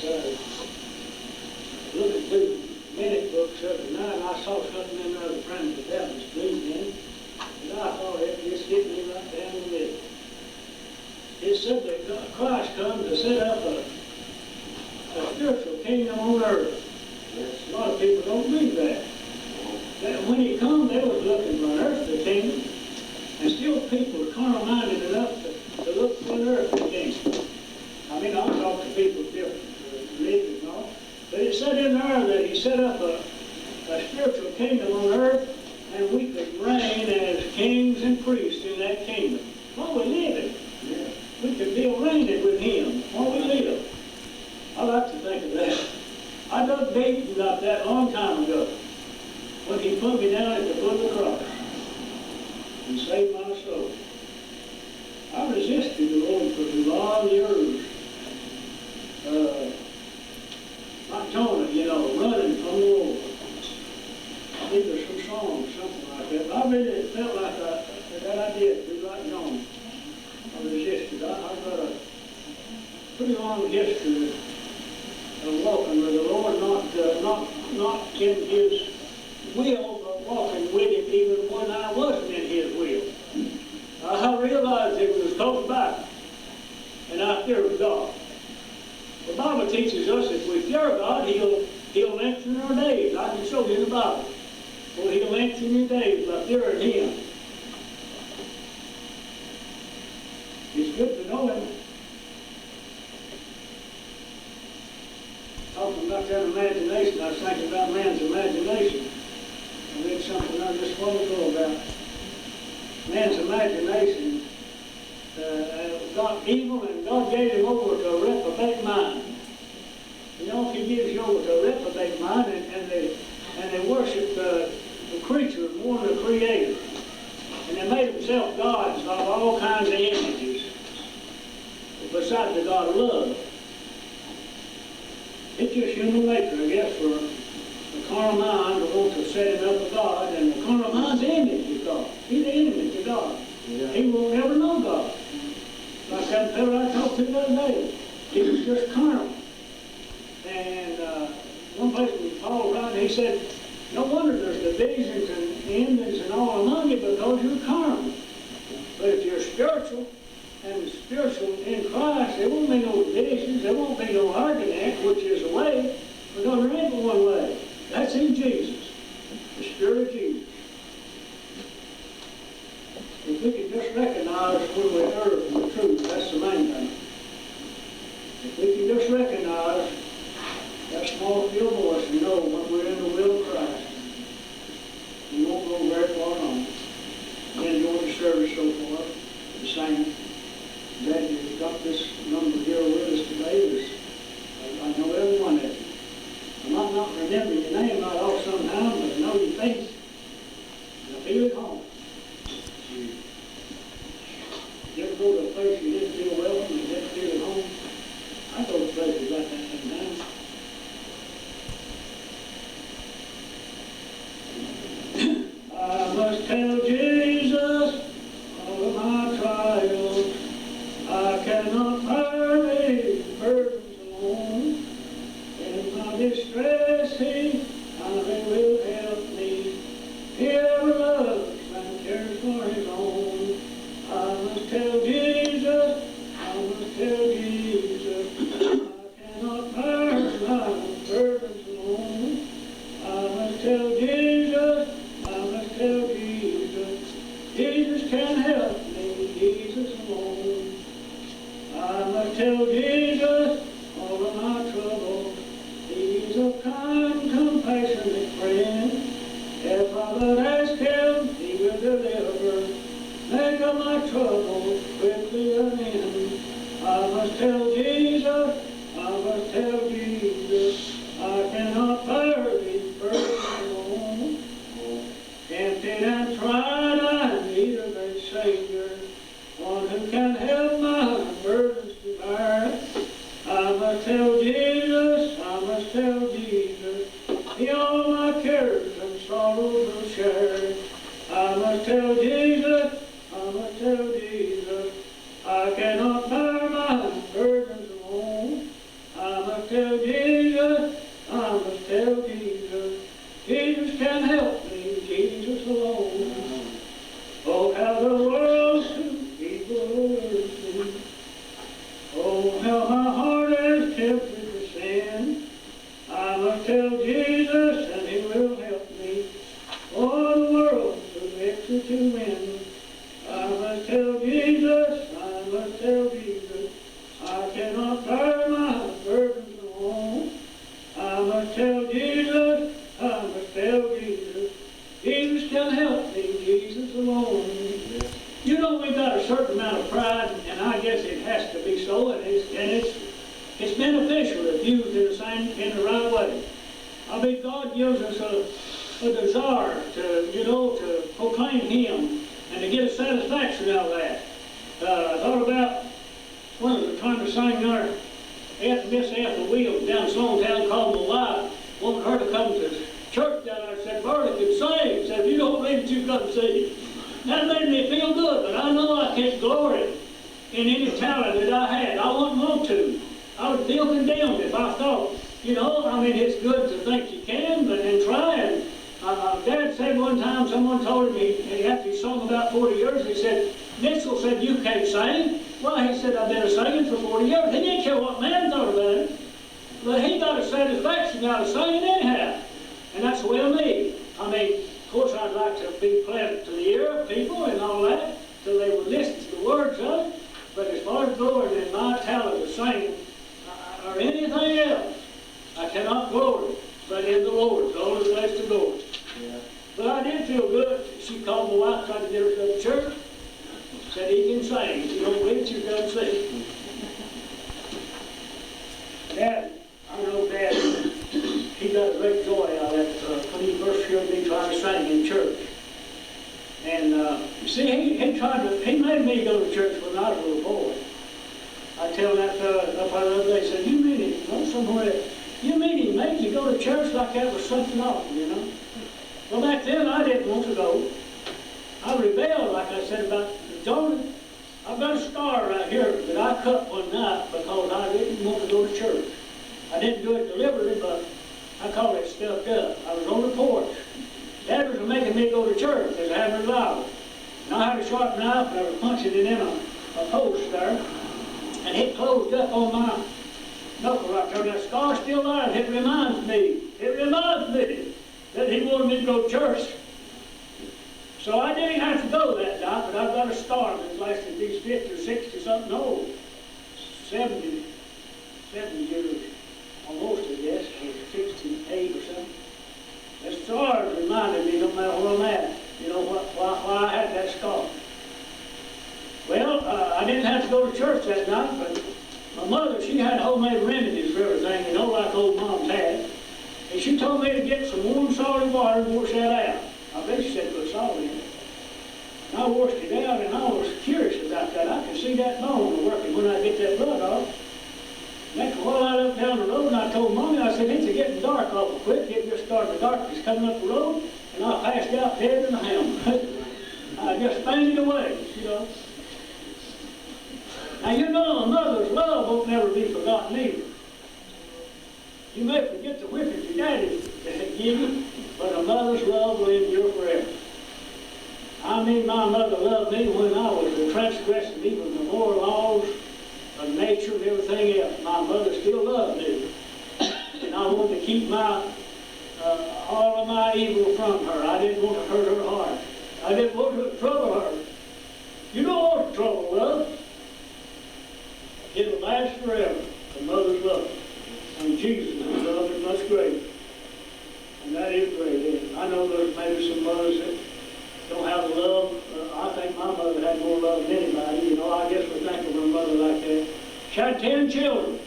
was looking through minute books the other night, and I saw something in there the friends of Baptist believed in, and I thought it just hit me right down the middle. It said that Christ come to set up a spiritual kingdom on earth. A lot of people don't believe that. That when he come, they was looking for an earthly kingdom, and still people are carnal-minded enough to look for an earthly kingdom. I mean, I'll talk to people of different religions and all, but it said in there that he set up a spiritual kingdom on earth, and we could reign as kings and priests in that kingdom while we live it. Yeah. We could be reigning with him while we live. I like to think of that. I dug deep about that a long time ago when he put me down at the foot of the cross and saved my soul. I resisted the Lord for a lot of years. Like Jonah, running from the Lord. I think there's some songs, something like that. But I really felt like that I did, be like Jonah. I resisted. I've got a pretty long history of walking with the Lord, not in his will, but walking with him even when I wasn't in his will. I realized it was close by, and I feared God. The Bible teaches us if we fear God, He'll lengthen our days. I can show you in the Bible. Well, He'll lengthen your days by fearing Him. It's good to know Him. Talking about that imagination, I was thinking about man's imagination. I read something I just a while ago about man's imagination. Got evil, and God gave him over to a reprobate mind. If He gives you over to a reprobate mind, and they worship the creature more than the Creator, and they made themselves gods of all kinds of images, besides the God of love. It's just human nature, I guess, for the carnal mind to want to set him up a God, and the carnal mind's the enemy to God. He's the enemy to God. Yeah. He will never know God. Like that fellow I talked to the other day, he was just carnal. And one place when Paul wrote, he said, no wonder there's divisions and envies and all among you because you're carnal. But if you're spiritual, and spiritual in Christ, there won't be no divisions, there won't be no argument, which is the way, because there ain't but one way. That's in Jesus, the Spirit of Jesus. If we could just recognize when we err from the truth, that's the main thing. If we can just recognize that small still voice and know when we're in the will of Christ, we won't go very far wrong. We enjoyed the service so far, the same. Glad you got this number here with us today. I know every one of you. I might not remember your name right off sometime, but I know your face. And I feel at home. You ever go to a place you didn't feel welcome, you didn't feel at home? I go to places like that sometimes. I must tell Jesus all of my trials. I cannot carry burdens alone. In my distress, He will help me. He ever loves and cares for His own. I must tell Jesus, I must tell Jesus, I cannot carry my burdens alone. I must tell Jesus, I must tell Jesus, Jesus can help me, Jesus alone. I must tell Jesus all of my troubles. He's a kind, compassionate friend. If I but ask Him, He will deliver. Make of my troubles quickly an end. I must tell Jesus, I must tell Jesus, I cannot bear these burdens alone. Tempted and tried, I need a great Savior, one who can help my burdens to bear. I must tell Jesus, I must tell Jesus, He all my cares and sorrows will share. I must tell Jesus, I must tell Jesus, I cannot bear my burdens alone. I must tell is to win. I must tell Jesus, I must tell Jesus, I cannot bear my burdens alone. I must tell Jesus, I must tell Jesus, Jesus can help me, Jesus alone. You know, we've got a certain amount of pride, and I guess it has to be so, and it's beneficial if used in the right way. I mean, God gives us a desire to, to proclaim Him and to get a satisfaction out of that. I thought about one of the trying to sing there, Miss Ethel Williams down in Sloan Town, called my wife, wanted her to come to church down there. Said, Burley could sing. Said, if you don't believe it, you come see. That made me feel good, but I know I can't glory in any talent that I had. I wouldn't want to. I would feel condemned if I thought, it's good to think you can, but then try. And Dad said one time, someone told him, after he sung about 40 years, he said, Mitchell said, you can't sing. Well, he said, I've been singing for 40 years. He didn't care what man thought about it. But he got a satisfaction out of singing anyhow. And that's the way of me. Of course, I'd like to be pleasant to the ear of people and all that, so they would listen to the words of it. But as far as glory in my talent of singing or anything else, I cannot glory, but in the Lord. The Lord bless the Lord. Yeah. But I did feel good. She called my wife, tried to get her to go to church. Said he can sing. If you don't believe it, you come sing. Dad, I know Dad, he got a great joy out of that when he first heard me trying to sing in church. And you see, he made me go to church when I was a little boy. I tell that fellow up the other day, said, you mean he go somewhere? You mean he made you go to church like that was something awful, Well, back then I didn't want to go. I rebelled, like I said, about Jonah. I've got a scar right here that I cut one night because I didn't want to go to church. I didn't do it deliberately, but I call it stuffed up. I was on the porch. Dad was making me go to church. They was having a Bible. And I had a sharp knife, and I was punching it in a post there. And it closed up on my knuckle right there. That scar's still there. It reminds me that he wanted me to go to church. So I didn't have to go that night, but I've got a scar that's lasted these 50 or 60 something old. 70 years, almost, I guess, or 68 or something. That scar reminded me, no matter where I'm at, why I had that scar. Well, I didn't have to go to church that night, but my mother, she had homemade remedies for everything, like old moms had. And she told me to get some warm, salty water and wash that out. I bet she said put salt in it. And I washed it out, and I was curious about that. I could see that bone working when I get that blood off. Next while I looked down the road, and I told Mommy, I said, it's getting dark awful quick. It just started, the darkness coming up the road, and I passed out dead in the hammer. I just fainted away, Now, a mother's love won't never be forgotten either. You may forget the whipping your daddy give you, but a mother's love will endure forever. My mother loved me when I was transgressing even the moral laws of nature and everything else. My mother still loved me. And I wanted to keep all of my evil from her. I didn't want to hurt her heart. I didn't want to trouble her. You don't want trouble, love. It'll last forever. A mother's love. And Jesus' love is much greater. And that is great. I know there's maybe some mothers that don't have the love. I think my mother had more love than anybody. I guess we think of her mother like that. She had 10 children.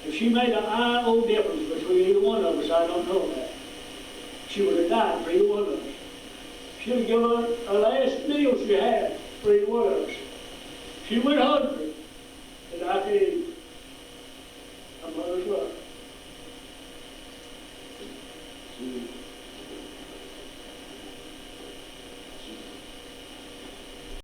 If she made an I-O difference between either one of us, I don't know that. She would have died for either one of us. She would give her last meal she had for either one of us. She went hungry.